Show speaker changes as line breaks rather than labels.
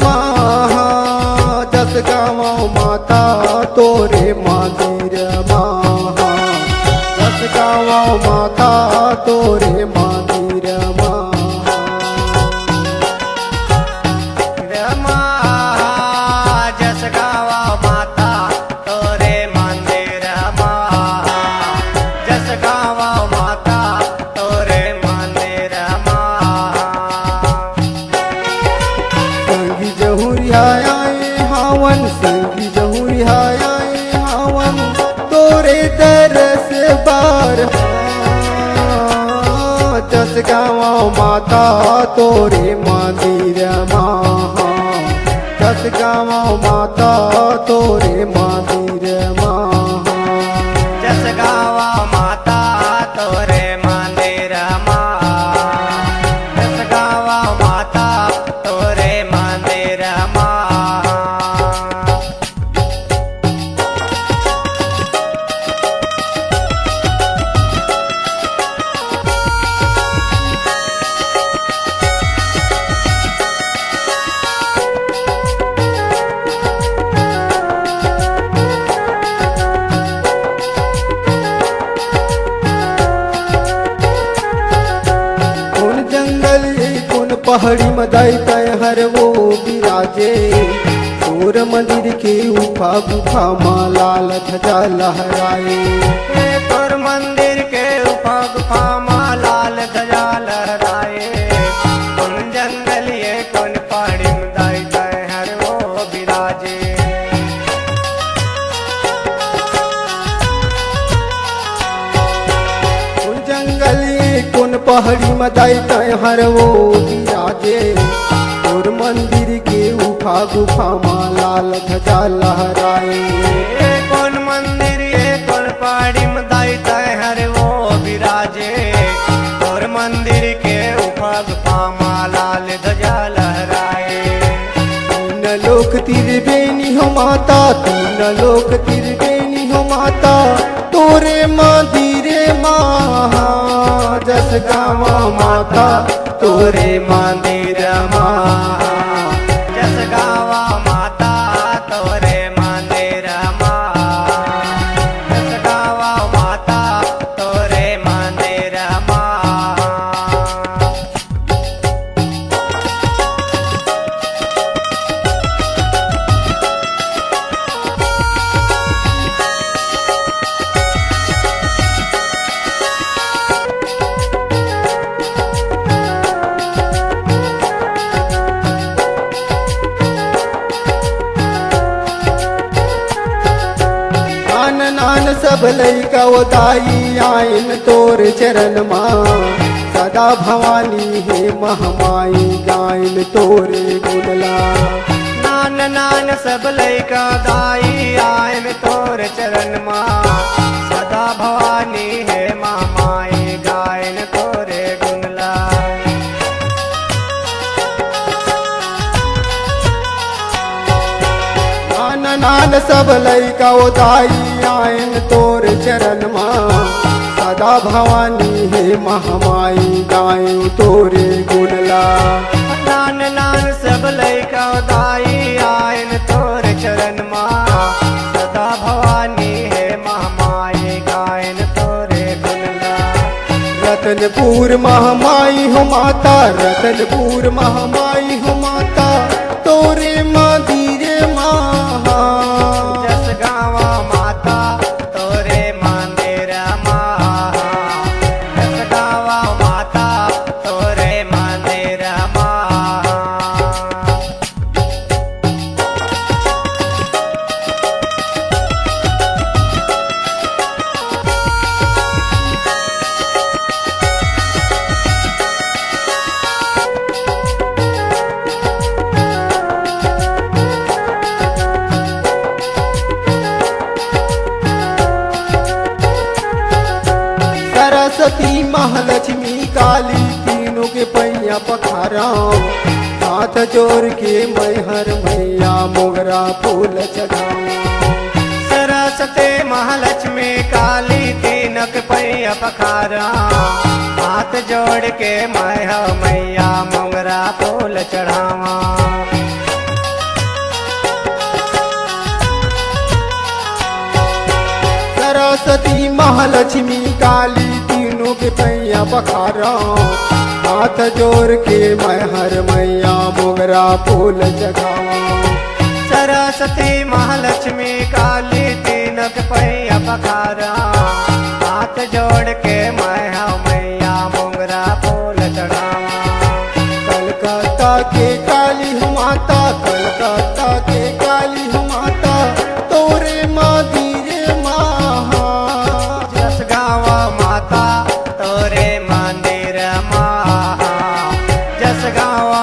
माँ जस गावा माता तोरे मंदिर माँ जस गावा माता तोरे मंदिर माँ
जस गावा माता तोरे मंदिर माँ जस गावा माता तोरे मंदिर
संगी जहुरिया आए हावन संगी जहुरिया आए हावन तोरे दरस बार जस गावा माता तोरे मंदिर माँ जस गावा माता तोरे मंदिर माँ
जस गावा माता तोरे मंदिर जस गावा माता तोरे मंदिर
कौन जंगल कौन पहाड़ी मदाई तय हर वो विराजे तोर मंदिर के उफा गुफा माँ लाल ध्वजा लहराए
तोर मंदिर के उफा गुफा माँ लाल ध्वजा लहराए कौन जंगल ये कौन पहाड़ी मदाई तय हर वो विराजे
कौन जंगल कौन पहाड़ी मदाई तय हर वो विराजे तोर मंदिर के उफा गुफा माँ लाल ध्वजा लहराए
कौन मंदिर ये कौन पहाड़ी मदाई तय हर वो विराजे और मंदिर के ऊपर गुफा माँ लाल ध्वजा लहराए
तीन लोक तिरबेनी हो माता तीन लोक तिरबेनी हो माता तोरे मंदिरे माँ जस गावा माता
तोरे मंदिर माँ जस गावा माता तोरे मंदिर जस गावा माता तोरे मंदिर
नान नान सब लैका दाई आइन तोर चरण माँ सदा भवानी हे महमाई गायन तोरे गुणला
नान नान सब लैका दाई आयन तोर चरण माँ सदा भवानी है मामाई गायन तोरे गुणला
नान नान सब लैका दाई आइन तोर चरण माँ सदा भवानी हे महमाई गायन तोरे गुणला
नान नान सब लैका दाई आयन तोर चरण माँ सदा भवानी है मामाई गायन तोरे गुणला
रतनपुर महामाई हो माता रतनपुर महामाई हो माता तोरे मंदिरे माँ
जस गावा माता तोरे मंदिर जस गावा माता तोरे मंदिर
सरस्वती महालक्ष्मी काली तीनों के पैया पखारा हाथ जोड़ के मैं हर मैया मोगरा फूल चढ़ाऊं
सरस्वती महालक्ष्मी काली तीनक पैया पखारा हाथ जोड़ के मैं मैया मोगरा फूल चढ़ावा
पखारा हाथ जोड़ के मैं हर मैया मोगरा फूल जगावा
सरस्वती महालक्ष्मी काली तीनक पैया पखारा हाथ जोड़ के मैं हाँ मैया मोगरा फूल चढ़ावा
कलकत्ता के काली हो माता कलकत्ता के काली हो माता तोरे मंदिर महा
जस गावा माता तोरे मंदिर महा जस गावा